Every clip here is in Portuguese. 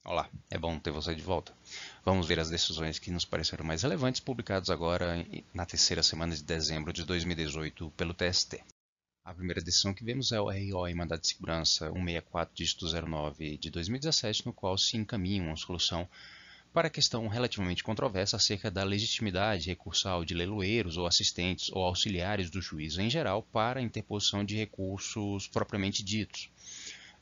Olá, é bom ter você de volta. Vamos ver as decisões que nos pareceram mais relevantes publicadas agora na terceira semana de dezembro de 2018 pelo TST. A primeira decisão que vemos é o RO em mandado de segurança 164 dígito 09 de 2017, no qual se encaminha uma solução para a questão relativamente controversa acerca da legitimidade recursal de leiloeiros ou assistentes ou auxiliares do juízo em geral para a interposição de recursos propriamente ditos,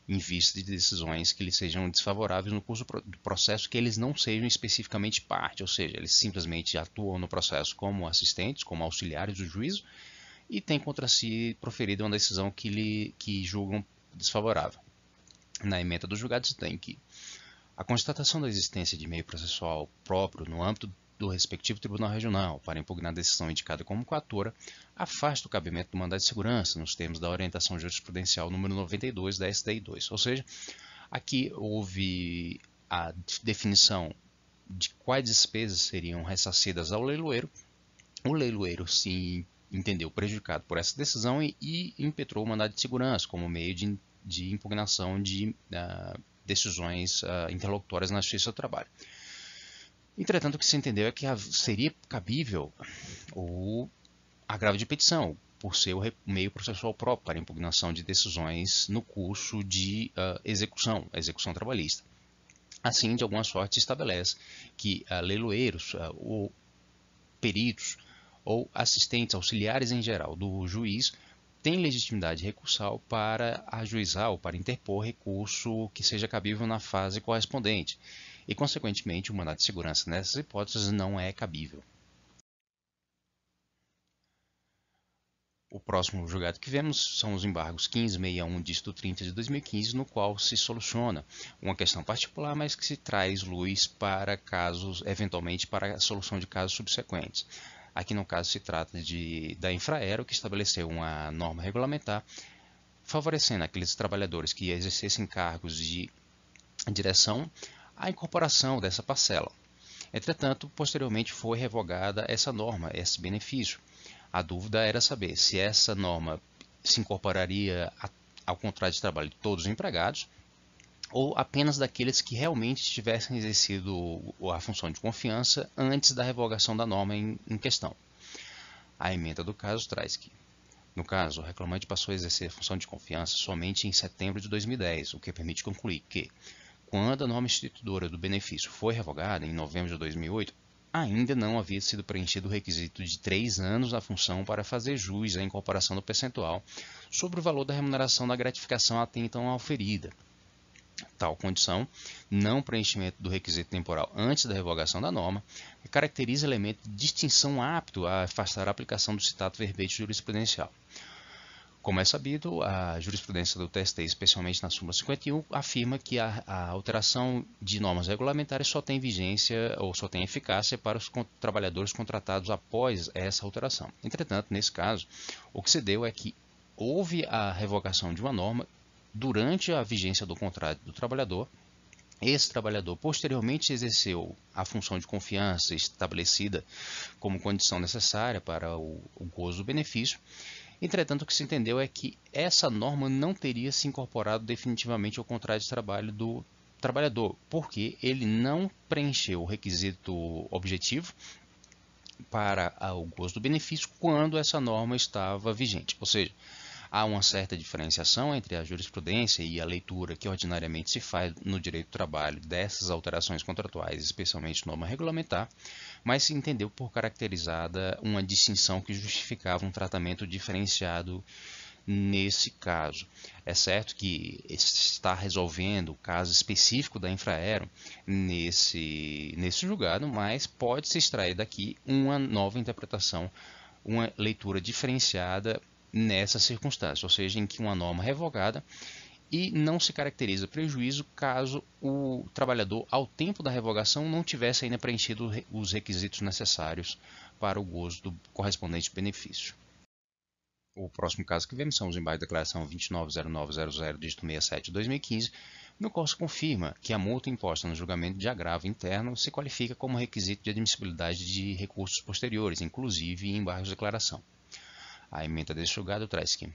em vista de decisões que lhes sejam desfavoráveis no curso do processo, que eles não sejam especificamente parte, ou seja, eles simplesmente atuam no processo como assistentes, como auxiliares do juízo, e têm contra si proferido uma decisão que julgam desfavorável. Na ementa do julgado se tem que a constatação da existência de meio processual próprio no âmbito do respectivo tribunal regional para impugnar a decisão indicada como coatora afasta o cabimento do mandado de segurança nos termos da orientação jurisprudencial número 92 da STI 2. Ou seja, aqui houve a definição de quais despesas seriam ressarcidas ao leiloeiro. O leiloeiro se entendeu prejudicado por essa decisão e impetrou o mandado de segurança como meio de impugnação de decisões interlocutórias na Justiça do Trabalho. Entretanto, o que se entendeu é que seria cabível o agravo de petição, por ser o meio processual próprio para impugnação de decisões no curso de execução trabalhista. Assim, de alguma sorte, se estabelece que leiloeiros ou peritos ou assistentes auxiliares em geral do juiz têm legitimidade recursal para ajuizar ou para interpor recurso que seja cabível na fase correspondente e, consequentemente, o mandado de segurança nessas hipóteses não é cabível. O próximo julgado que vemos são os embargos 1561 dígito 30 de 2015, no qual se soluciona uma questão particular, mas que se traz luz para casos, eventualmente para a solução de casos subsequentes. Aqui no caso se trata da Infraero, que estabeleceu uma norma regulamentar favorecendo aqueles trabalhadores que exercessem cargos de direção a incorporação dessa parcela. Entretanto, posteriormente foi revogada essa norma, esse benefício. A dúvida era saber se essa norma se incorporaria ao contrato de trabalho de todos os empregados ou apenas daqueles que realmente tivessem exercido a função de confiança antes da revogação da norma em questão. A ementa do caso traz que, no caso, o reclamante passou a exercer a função de confiança somente em setembro de 2010, o que permite concluir que, quando a norma instituidora do benefício foi revogada, em novembro de 2008, ainda não havia sido preenchido o requisito de 3 anos na função para fazer jus à incorporação do percentual sobre o valor da remuneração da gratificação até então auferida. Tal condição, não preenchimento do requisito temporal antes da revogação da norma, caracteriza elemento de distinção apto a afastar a aplicação do citado verbete jurisprudencial. Como é sabido, a jurisprudência do TST, especialmente na súmula 51, afirma que a alteração de normas regulamentares só tem vigência ou só tem eficácia para os trabalhadores contratados após essa alteração. Entretanto, nesse caso, o que se deu é que houve a revogação de uma norma durante a vigência do contrato do trabalhador. Esse trabalhador posteriormente exerceu a função de confiança estabelecida como condição necessária para o gozo do benefício. Entretanto, o que se entendeu é que essa norma não teria se incorporado definitivamente ao contrato de trabalho do trabalhador, porque ele não preencheu o requisito objetivo para o gozo do benefício quando essa norma estava vigente. Ou seja, há uma certa diferenciação entre a jurisprudência e a leitura que ordinariamente se faz no direito do trabalho dessas alterações contratuais, especialmente norma regulamentar, mas se entendeu por caracterizada uma distinção que justificava um tratamento diferenciado nesse caso. É certo que está resolvendo o caso específico da Infraero nesse julgado, mas pode-se extrair daqui uma nova interpretação, uma leitura diferenciada nessa circunstância, ou seja, em que uma norma revogada e não se caracteriza prejuízo caso o trabalhador, ao tempo da revogação, não tivesse ainda preenchido os requisitos necessários para o gozo do correspondente benefício. O próximo caso que vemos são os embargos da declaração 290900, dígito 67 de 2015, no qual se confirma que a multa imposta no julgamento de agravo interno se qualifica como requisito de admissibilidade de recursos posteriores, inclusive em embargos de declaração. A ementa desse julgado traz que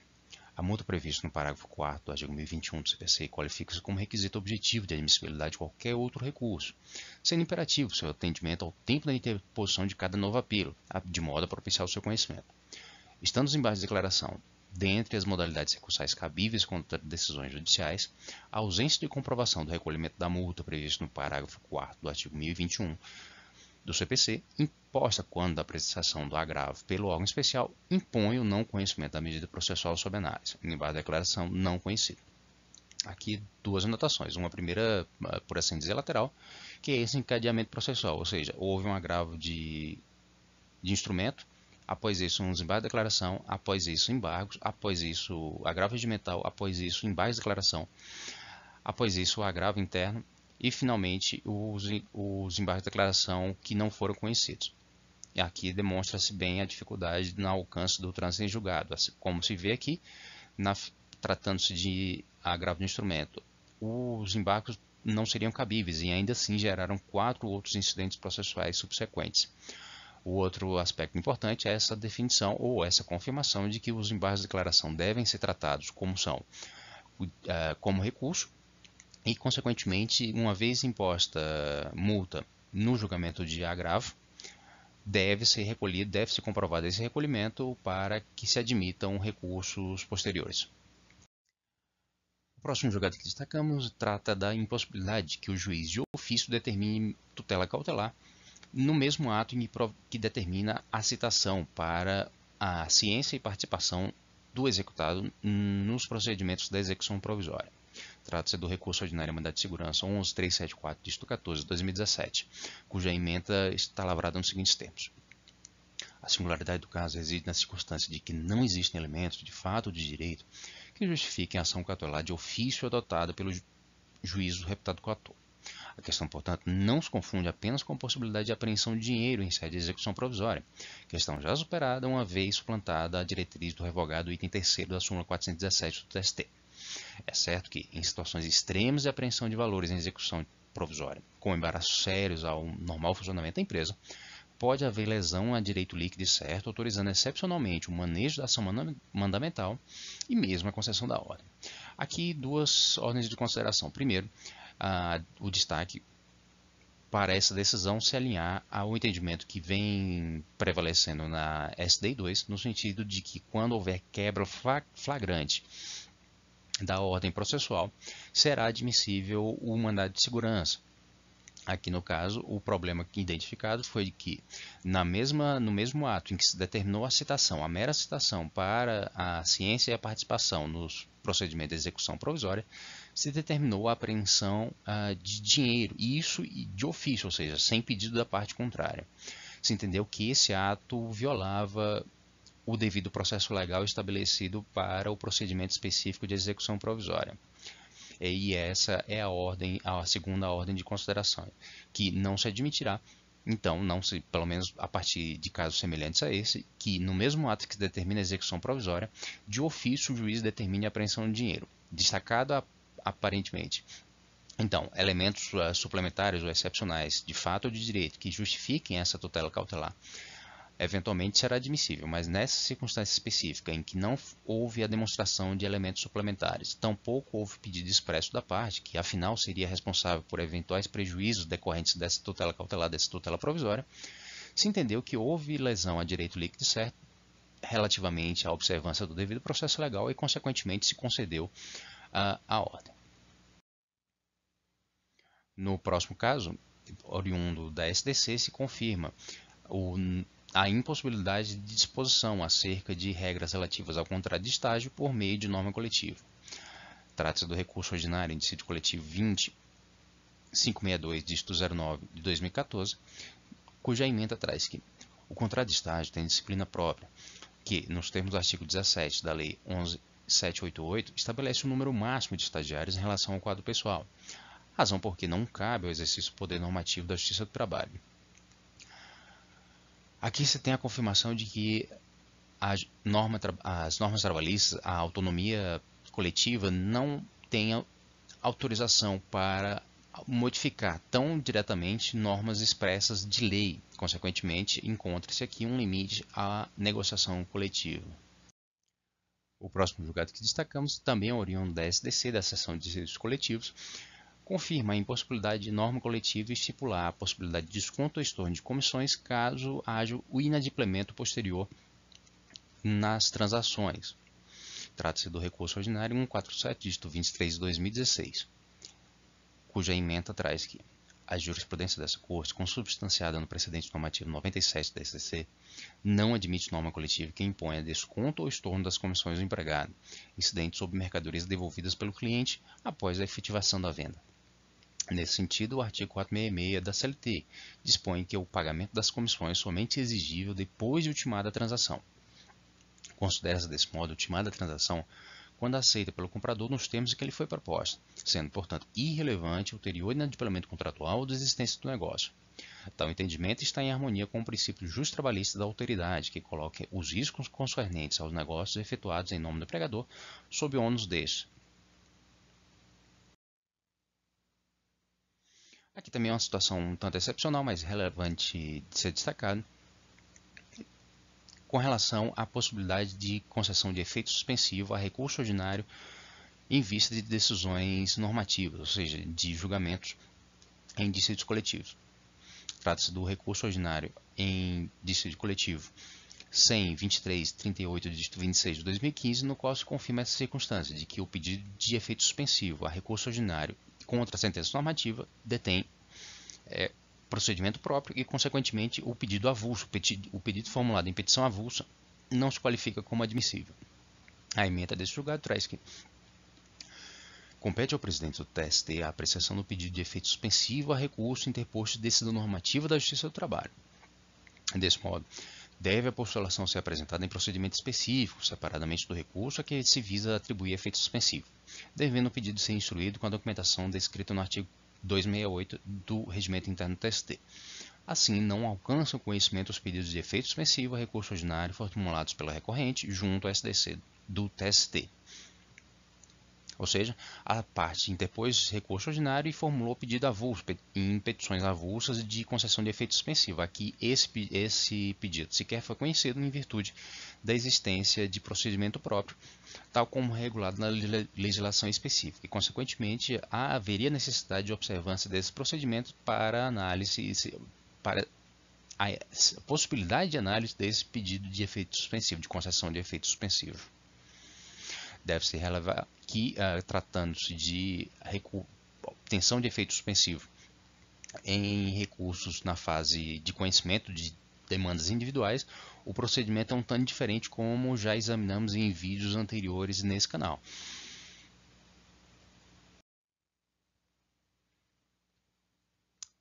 A multa prevista no parágrafo 4º do artigo 1021 do CPC qualifica-se como requisito objetivo de admissibilidade de qualquer outro recurso, sendo imperativo seu atendimento ao tempo da interposição de cada novo apelo, de modo a propiciar o seu conhecimento. Estando os embargos de declaração dentre as modalidades recursais cabíveis contra decisões judiciais, a ausência de comprovação do recolhimento da multa prevista no parágrafo 4º do artigo 1021 do CPC, imposta quando a apreciação do agravo pelo órgão especial impõe o não conhecimento da medida processual sob análise, em base à declaração não conhecida. Aqui duas anotações. Uma primeira, por assim dizer, lateral, que é esse encadeamento processual, ou seja, houve um agravo de instrumento, após isso um desembargo de declaração, após isso embargos, após isso agravo regimental, após isso embargos de declaração, após isso o agravo interno e finalmente os embargos de declaração que não foram conhecidos. E aqui demonstra-se bem a dificuldade no alcance do trânsito em julgado, como se vê aqui, tratando-se de agravo de instrumento. Os embargos não seriam cabíveis e ainda assim geraram 4 outros incidentes processuais subsequentes. O outro aspecto importante é essa definição ou essa confirmação de que os embargos de declaração devem ser tratados como como recurso e, consequentemente, uma vez imposta multa no julgamento de agravo, deve ser recolhido, deve ser comprovado esse recolhimento para que se admitam recursos posteriores. O próximo julgado que destacamos trata da impossibilidade que o juiz de ofício determine tutela cautelar no mesmo ato que determina a citação para a ciência e participação do executado nos procedimentos da execução provisória. Trata-se do recurso ordinário à mandado de segurança 11374, dígito 14, de 2017, cuja ementa está lavrada nos seguintes termos. A singularidade do caso reside na circunstância de que não existem elementos de fato ou de direito que justifiquem a ação cautelar de ofício adotada pelo juízo reputado coator. A questão, portanto, não se confunde apenas com a possibilidade de apreensão de dinheiro em sede de execução provisória, questão já superada uma vez suplantada a diretriz do revogado item 3º da súmula 417 do TST. É certo que, em situações extremas de apreensão de valores em execução provisória, com embaraços sérios ao normal funcionamento da empresa, pode haver lesão a direito líquido e certo, autorizando excepcionalmente o manejo da ação mandamental e mesmo a concessão da ordem. Aqui, duas ordens de consideração. Primeiro, o destaque para essa decisão se alinhar ao entendimento que vem prevalecendo na SDI 2, no sentido de que quando houver quebra flagrante da ordem processual, será admissível o mandado de segurança. Aqui no caso, o problema identificado foi que no mesmo ato em que se determinou a citação, a mera citação para a ciência e a participação nos procedimentos de execução provisória, se determinou a apreensão de dinheiro, e isso de ofício, ou seja, sem pedido da parte contrária. Se entendeu que esse ato violava o devido processo legal estabelecido para o procedimento específico de execução provisória. E essa é a segunda ordem de consideração, que não se admitirá, então, pelo menos a partir de casos semelhantes a esse, que no mesmo ato que se determina a execução provisória, de ofício o juiz determine a apreensão de dinheiro, destacado aparentemente. Então, elementos suplementares ou excepcionais, de fato ou de direito, que justifiquem essa tutela cautelar, eventualmente será admissível, mas nessa circunstância específica em que não houve a demonstração de elementos suplementares, tampouco houve pedido expresso da parte, que afinal seria responsável por eventuais prejuízos decorrentes dessa tutela cautelar, dessa tutela provisória, se entendeu que houve lesão a direito líquido certo relativamente à observância do devido processo legal e, consequentemente, se concedeu a ordem. No próximo caso, oriundo da SDC, se confirma a impossibilidade de disposição acerca de regras relativas ao contrato de estágio por meio de norma coletiva. Trata-se do recurso ordinário em dissídio coletivo 20562, dígito 09 de 2014, cuja emenda traz que o contrato de estágio tem disciplina própria, que, nos termos do artigo 17 da Lei 11.788, estabelece o número máximo de estagiários em relação ao quadro pessoal, razão porque não cabe ao exercício do poder normativo da Justiça do Trabalho. Aqui você tem a confirmação de que as normas trabalhistas, a autonomia coletiva, não tem autorização para modificar tão diretamente normas expressas de lei. Consequentemente, encontra-se aqui um limite à negociação coletiva. O próximo julgado que destacamos também é oriundo da SDC, da Seção de Dissídios Coletivos, confirma a impossibilidade de norma coletiva e estipular a possibilidade de desconto ou estorno de comissões caso haja o inadimplemento posterior nas transações. Trata-se do recurso ordinário 147, dígito 23 de 2016, cuja ementa traz que a jurisprudência dessa Corte, consubstanciada no precedente normativo 97 da SDC, não admite norma coletiva que imponha desconto ou estorno das comissões do empregado, incidentes sobre mercadorias devolvidas pelo cliente após a efetivação da venda. Nesse sentido, o artigo 466 da CLT dispõe que o pagamento das comissões é somente exigível depois de ultimada a transação. Considera-se desse modo ultimada a transação quando aceita pelo comprador nos termos em que ele foi proposta, sendo, portanto, irrelevante o ulterior inadimplemento contratual ou desistência do negócio. Tal entendimento está em harmonia com o princípio justo trabalhista da alteridade, que coloca os riscos concernentes aos negócios efetuados em nome do empregador sob o ônus deste. Aqui também é uma situação um tanto excepcional, mas relevante de ser destacado, com relação à possibilidade de concessão de efeito suspensivo a recurso ordinário em vista de decisões normativas, ou seja, de julgamentos em dissídios coletivos. Trata-se do recurso ordinário em dissídio coletivo 100.23.38 de 26 de 2015, no qual se confirma essa circunstância de que o pedido de efeito suspensivo a recurso ordinário contra a sentença normativa detém procedimento próprio e, consequentemente, o pedido avulso, o pedido formulado em petição avulsa, não se qualifica como admissível. A ementa desse julgado traz que compete ao presidente do TST a apreciação do pedido de efeito suspensivo a recurso interposto de decisão normativa da Justiça do Trabalho. Desse modo, deve a postulação ser apresentada em procedimento específico, separadamente do recurso a que se visa atribuir efeito suspensivo, devendo o pedido ser instruído com a documentação descrita no artigo 268 do Regimento Interno do TST. Assim, não alcançam conhecimento os pedidos de efeito suspensivo a recurso ordinário formulados pela recorrente junto ao SDC do TST. Ou seja, a parte interpôs recurso ordinário e formulou pedido avulso em petições avulsas de concessão de efeito suspensivo. Aqui, esse pedido sequer foi conhecido em virtude da existência de procedimento próprio, tal como regulado na legislação específica, e, consequentemente, haveria necessidade de observância desse procedimento para análise, para a possibilidade de análise desse pedido de efeito suspensivo, de concessão de efeito suspensivo. Deve-se relevar que, tratando-se de obtenção de efeito suspensivo em recursos na fase de conhecimento de demandas individuais, o procedimento é um tanto diferente, como já examinamos em vídeos anteriores nesse canal.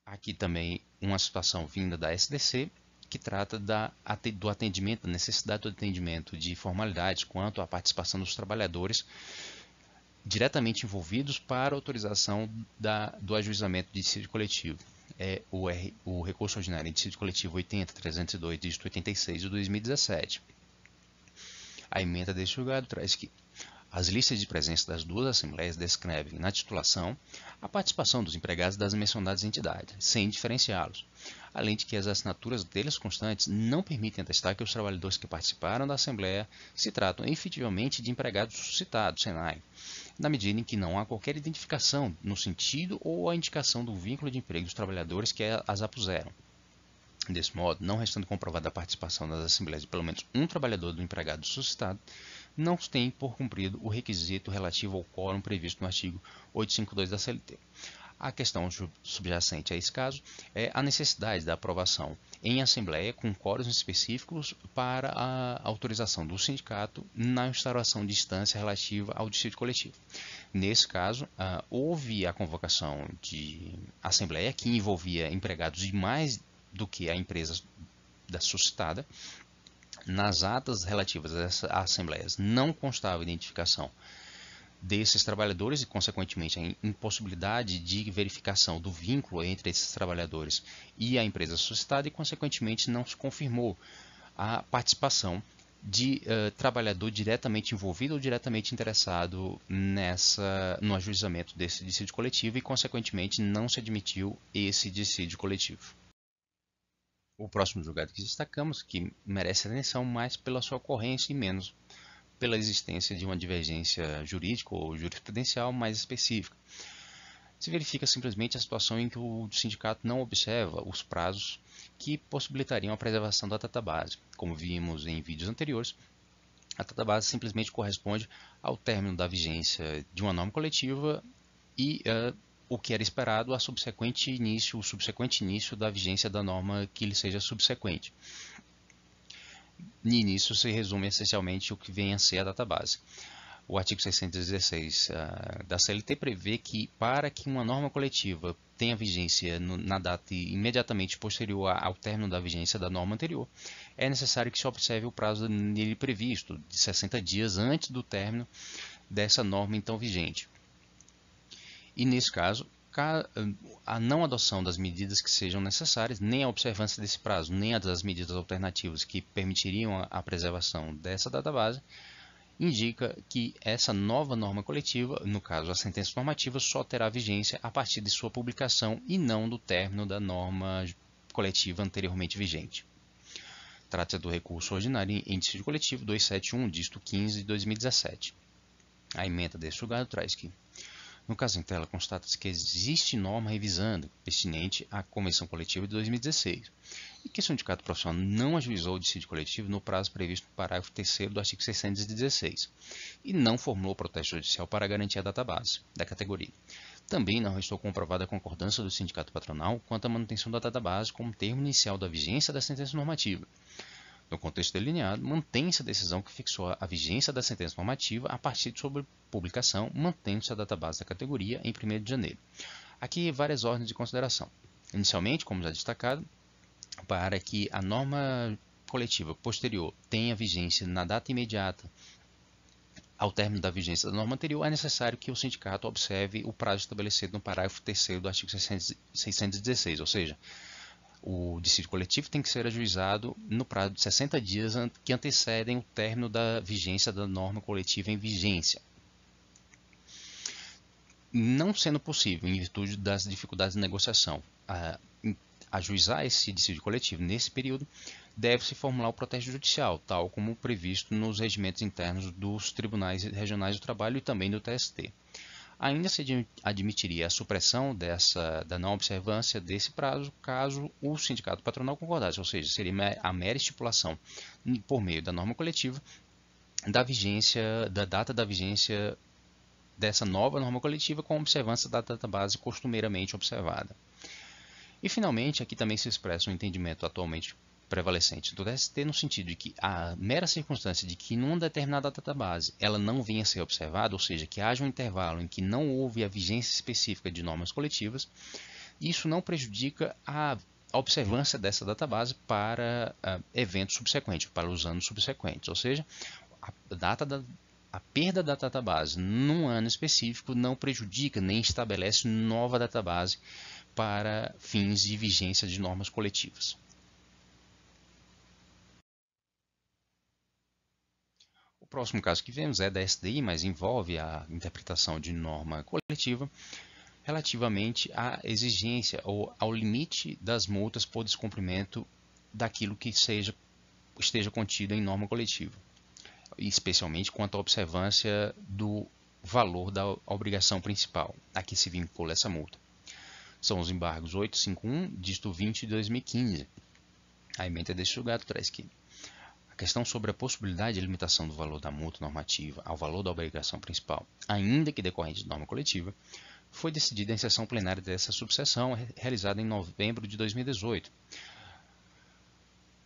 Aqui também uma situação vinda da SDC, que trata do atendimento, da necessidade do atendimento de formalidades quanto à participação dos trabalhadores diretamente envolvidos para autorização do ajuizamento de dissídio coletivo. É o recurso ordinário em dissídio coletivo 80.302, dígito 86 de 2017. A emenda deste julgado traz que as listas de presença das duas assembleias descrevem, na titulação, a participação dos empregados das mencionadas entidades, sem diferenciá-los, além de que as assinaturas deles constantes não permitem atestar que os trabalhadores que participaram da assembleia se tratam efetivamente de empregados suscitados, SENAI, na medida em que não há qualquer identificação no sentido ou a indicação do vínculo de emprego dos trabalhadores que as apuseram. Desse modo, não restando comprovada a participação das assembleias de pelo menos um trabalhador do empregado suscitado, não tem por cumprido o requisito relativo ao quórum previsto no artigo 852 da CLT. A questão subjacente a esse caso é a necessidade da aprovação em assembleia com quórums específicos para a autorização do sindicato na instauração de instância relativa ao dissídio coletivo. Nesse caso, houve a convocação de assembleia que envolvia empregados de mais do que a empresa suscitada. Nas atas relativas a essas assembleias não constava identificação desses trabalhadores e, consequentemente, a impossibilidade de verificação do vínculo entre esses trabalhadores e a empresa suscitada e, consequentemente, não se confirmou a participação de trabalhador diretamente envolvido ou diretamente interessado no ajuizamento desse dissídio coletivo e, consequentemente, não se admitiu esse dissídio coletivo. O próximo julgado que destacamos, que merece atenção mais pela sua ocorrência e menos pela existência de uma divergência jurídica ou jurisprudencial mais específica. Se verifica simplesmente a situação em que o sindicato não observa os prazos que possibilitariam a preservação da database. Como vimos em vídeos anteriores, a database simplesmente corresponde ao término da vigência de uma norma coletiva e o que era esperado, o subsequente início da vigência da norma que lhe seja subsequente. E nisso se resume essencialmente o que vem a ser a database. O artigo 616 da CLT prevê que, para que uma norma coletiva tenha vigência na data imediatamente posterior ao término da vigência da norma anterior, é necessário que se observe o prazo nele previsto, de 60 dias antes do término dessa norma então vigente. E, nesse caso, a não adoção das medidas que sejam necessárias, nem a observância desse prazo, nem a das medidas alternativas que permitiriam a preservação dessa database, indica que essa nova norma coletiva, no caso a sentença normativa, só terá vigência a partir de sua publicação e não do término da norma coletiva anteriormente vigente. Trata-se do recurso ordinário em dissídio coletivo 271, dígito 15 de 2017. A emenda deste julgado traz que, no caso em tela, constata-se que existe norma revisando pertinente à Convenção Coletiva de 2016 e que o sindicato profissional não ajuizou o dissídio coletivo no prazo previsto no parágrafo 3º do artigo 616 e não formulou protesto judicial para garantir a database da categoria. Também não restou comprovada a concordância do sindicato patronal quanto à manutenção da database como termo inicial da vigência da sentença normativa. No contexto delineado, mantém-se a decisão que fixou a vigência da sentença normativa a partir de sua publicação, mantendo-se a database da categoria em 1º de janeiro. Aqui, várias ordens de consideração. Inicialmente, como já destacado, para que a norma coletiva posterior tenha vigência na data imediata ao término da vigência da norma anterior, é necessário que o sindicato observe o prazo estabelecido no parágrafo 3º do artigo 616, ou seja, o dissídio coletivo tem que ser ajuizado no prazo de 60 dias que antecedem o término da vigência da norma coletiva em vigência. Não sendo possível, em virtude das dificuldades de negociação, ajuizar esse dissídio coletivo nesse período, deve-se formular o protesto judicial, tal como previsto nos regimentos internos dos tribunais regionais do trabalho e também do TST. Ainda se admitiria a supressão da não observância desse prazo, caso o sindicato patronal concordasse, ou seja, seria a mera estipulação, por meio da norma coletiva, da data da vigência dessa nova norma coletiva com observância da database costumeiramente observada. E, finalmente, aqui também se expressa um entendimento atualmente prevalecente do TST no sentido de que a mera circunstância de que numa determinada database ela não venha a ser observada, ou seja, que haja um intervalo em que não houve a vigência específica de normas coletivas, isso não prejudica a observância dessa database para eventos subsequentes, para os anos subsequentes, ou seja, a perda da database num ano específico não prejudica nem estabelece nova database para fins de vigência de normas coletivas. O próximo caso que vemos é da SDI, mas envolve a interpretação de norma coletiva relativamente à exigência ou ao limite das multas por descumprimento daquilo que esteja contido em norma coletiva, especialmente quanto à observância do valor da obrigação principal a que se vincula essa multa. São os embargos 851, dígito 20 de 2015. A emenda deste julgado traz que a questão sobre a possibilidade de limitação do valor da multa normativa ao valor da obrigação principal, ainda que decorrente de norma coletiva, foi decidida em sessão plenária dessa subseção, realizada em novembro de 2018,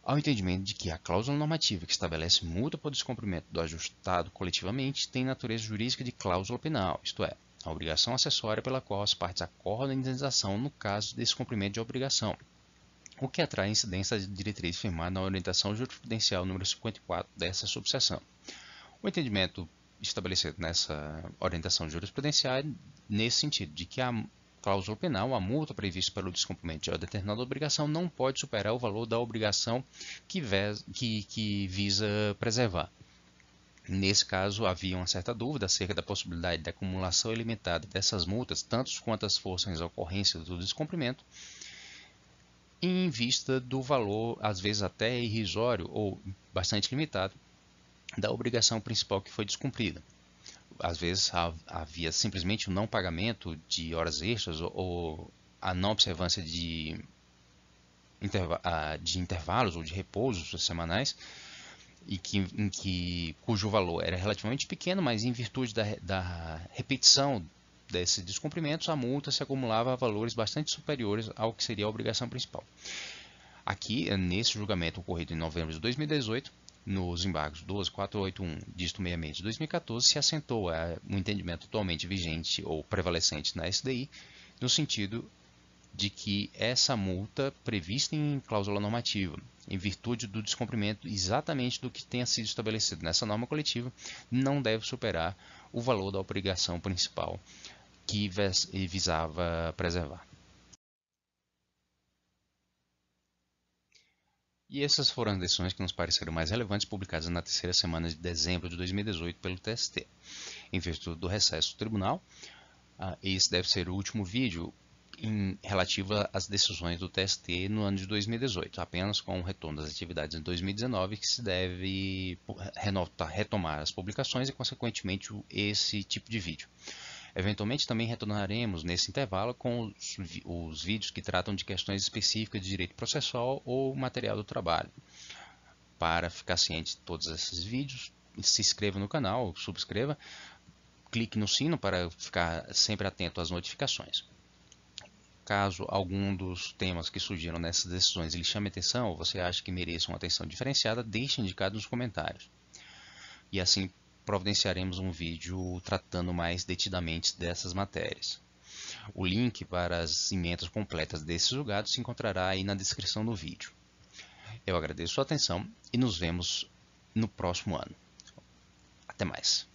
ao entendimento de que a cláusula normativa que estabelece multa por descumprimento do ajustado coletivamente tem natureza jurídica de cláusula penal, isto é, a obrigação acessória pela qual as partes acordam a indenização no caso de descumprimento de obrigação, o que atrai incidência da diretriz firmada na orientação jurisprudencial número 54 dessa subseção. O entendimento estabelecido nessa orientação jurisprudencial é nesse sentido, de que a cláusula penal, a multa prevista pelo descumprimento de uma determinada obrigação, não pode superar o valor da obrigação que visa preservar. Nesse caso, havia uma certa dúvida acerca da possibilidade de acumulação ilimitada dessas multas, tanto quantas fossem as ocorrências do descumprimento, em vista do valor, às vezes até irrisório ou bastante limitado, da obrigação principal que foi descumprida. Às vezes havia simplesmente o não pagamento de horas extras ou a não observância de intervalos ou de repousos semanais, cujo valor era relativamente pequeno, mas em virtude da repetição desses descumprimentos, a multa se acumulava a valores bastante superiores ao que seria a obrigação principal. Aqui, nesse julgamento ocorrido em novembro de 2018, nos embargos 12481, dígito 66 de 2014, se assentou um entendimento atualmente vigente ou prevalecente na SDI, no sentido de que essa multa prevista em cláusula normativa, em virtude do descumprimento exatamente do que tenha sido estabelecido nessa norma coletiva, não deve superar o valor da obrigação principal que visava preservar. E essas foram as decisões que nos pareceram mais relevantes publicadas na terceira semana de dezembro de 2018 pelo TST. Em virtude do recesso do tribunal, esse deve ser o último vídeo relativo às decisões do TST no ano de 2018, apenas com o retorno das atividades em 2019 que se deve retomar as publicações e, consequentemente, esse tipo de vídeo. Eventualmente também retornaremos nesse intervalo com os vídeos que tratam de questões específicas de direito processual ou material do trabalho. Para ficar ciente de todos esses vídeos, se inscreva no canal, subscreva, clique no sino para ficar sempre atento às notificações. Caso algum dos temas que surgiram nessas decisões lhe chame atenção ou você acha que mereça uma atenção diferenciada, deixe indicado nos comentários. E assim providenciaremos um vídeo tratando mais detidamente dessas matérias. O link para as emendas completas desses julgados se encontrará aí na descrição do vídeo. Eu agradeço a sua atenção e nos vemos no próximo ano. Até mais.